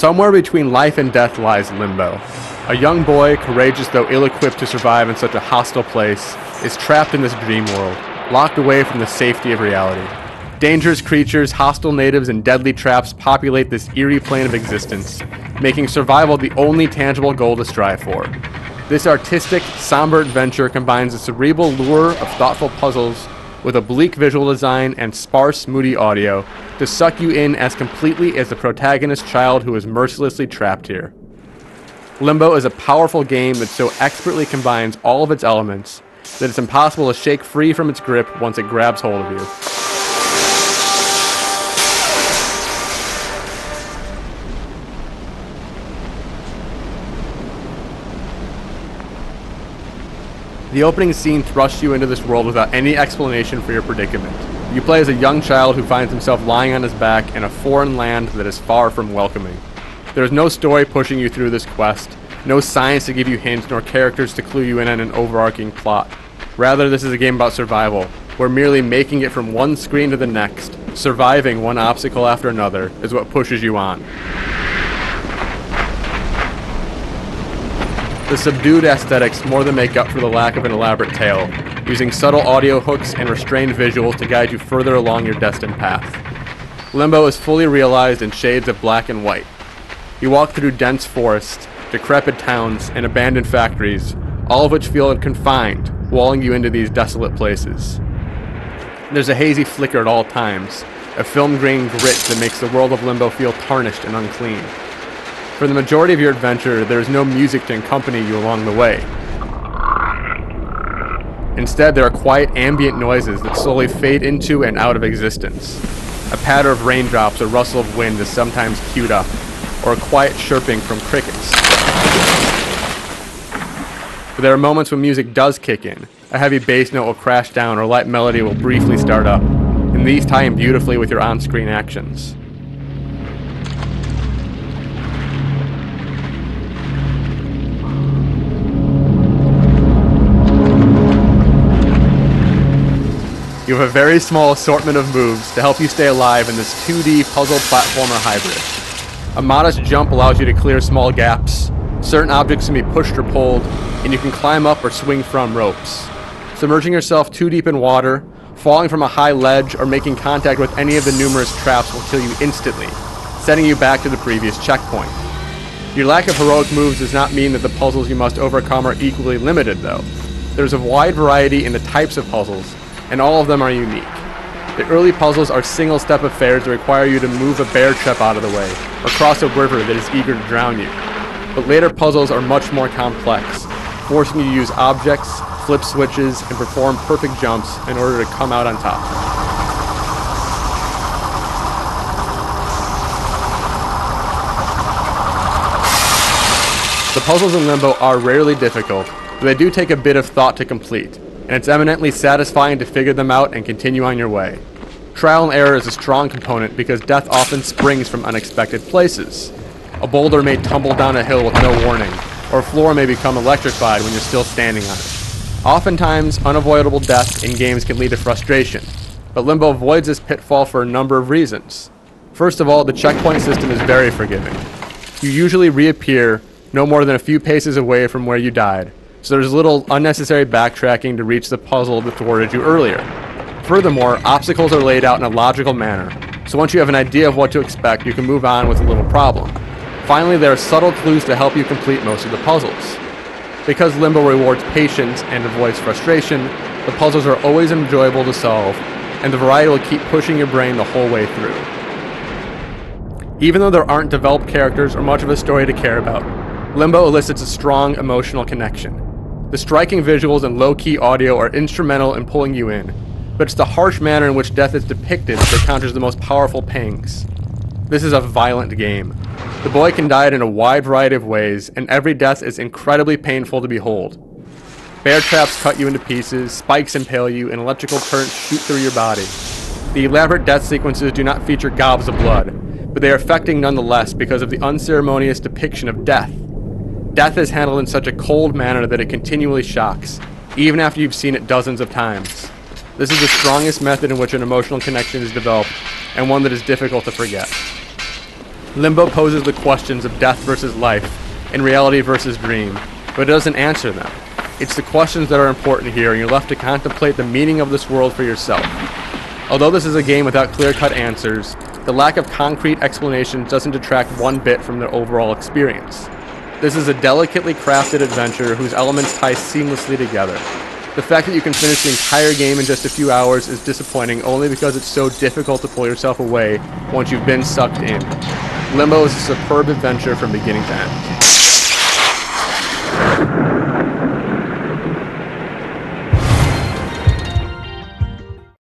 Somewhere between life and death lies Limbo. A young boy, courageous though ill-equipped to survive in such a hostile place, is trapped in this dream world, locked away from the safety of reality. Dangerous creatures, hostile natives, and deadly traps populate this eerie plane of existence, making survival the only tangible goal to strive for. This artistic, somber adventure combines the cerebral lure of thoughtful puzzles with a bleak visual design and sparse, moody audio to suck you in as completely as the protagonist's child who is mercilessly trapped here. Limbo is a powerful game that so expertly combines all of its elements that it's impossible to shake free from its grip once it grabs hold of you. The opening scene thrusts you into this world without any explanation for your predicament. You play as a young child who finds himself lying on his back in a foreign land that is far from welcoming. There is no story pushing you through this quest, no science to give you hints, nor characters to clue you in on an overarching plot. Rather, this is a game about survival, where merely making it from one screen to the next, surviving one obstacle after another, is what pushes you on. The subdued aesthetics more than make up for the lack of an elaborate tale, using subtle audio hooks and restrained visuals to guide you further along your destined path. Limbo is fully realized in shades of black and white. You walk through dense forests, decrepit towns, and abandoned factories, all of which feel confined, walling you into these desolate places. There's a hazy flicker at all times, a film grain grit that makes the world of Limbo feel tarnished and unclean. For the majority of your adventure, there is no music to accompany you along the way. Instead, there are quiet ambient noises that slowly fade into and out of existence. A patter of raindrops or rustle of wind is sometimes queued up, or a quiet chirping from crickets. But there are moments when music does kick in. A heavy bass note will crash down or a light melody will briefly start up, and these tie in beautifully with your on-screen actions. You have a very small assortment of moves to help you stay alive in this 2D puzzle platformer hybrid. A modest jump allows you to clear small gaps, certain objects can be pushed or pulled, and you can climb up or swing from ropes. Submerging yourself too deep in water, falling from a high ledge, or making contact with any of the numerous traps will kill you instantly, sending you back to the previous checkpoint. Your lack of heroic moves does not mean that the puzzles you must overcome are equally limited, though. There's a wide variety in the types of puzzles, and all of them are unique. The early puzzles are single-step affairs that require you to move a bear trap out of the way, or cross a river that is eager to drown you. But later puzzles are much more complex, forcing you to use objects, flip switches, and perform perfect jumps in order to come out on top. The puzzles in Limbo are rarely difficult, but they do take a bit of thought to complete, and it's eminently satisfying to figure them out and continue on your way. Trial and error is a strong component because death often springs from unexpected places. A boulder may tumble down a hill with no warning, or a floor may become electrified when you're still standing on it. Oftentimes, unavoidable death in games can lead to frustration, but Limbo avoids this pitfall for a number of reasons. First of all, the checkpoint system is very forgiving. You usually reappear no more than a few paces away from where you died, so there's little unnecessary backtracking to reach the puzzle that thwarted you earlier. Furthermore, obstacles are laid out in a logical manner, so once you have an idea of what to expect, you can move on with little problem. Finally, there are subtle clues to help you complete most of the puzzles. Because Limbo rewards patience and avoids frustration, the puzzles are always enjoyable to solve, and the variety will keep pushing your brain the whole way through. Even though there aren't developed characters or much of a story to care about, Limbo elicits a strong emotional connection. The striking visuals and low-key audio are instrumental in pulling you in, but it's the harsh manner in which death is depicted that counters the most powerful pangs. This is a violent game. The boy can die in a wide variety of ways, and every death is incredibly painful to behold. Bear traps cut you into pieces, spikes impale you, and electrical currents shoot through your body. The elaborate death sequences do not feature gobs of blood, but they are affecting nonetheless because of the unceremonious depiction of death. Death is handled in such a cold manner that it continually shocks, even after you've seen it dozens of times. This is the strongest method in which an emotional connection is developed, and one that is difficult to forget. Limbo poses the questions of death versus life, and reality versus dream, but it doesn't answer them. It's the questions that are important here, and you're left to contemplate the meaning of this world for yourself. Although this is a game without clear-cut answers, the lack of concrete explanation doesn't detract one bit from the overall experience. This is a delicately crafted adventure whose elements tie seamlessly together. The fact that you can finish the entire game in just a few hours is disappointing only because it's so difficult to pull yourself away once you've been sucked in. Limbo is a superb adventure from beginning to end.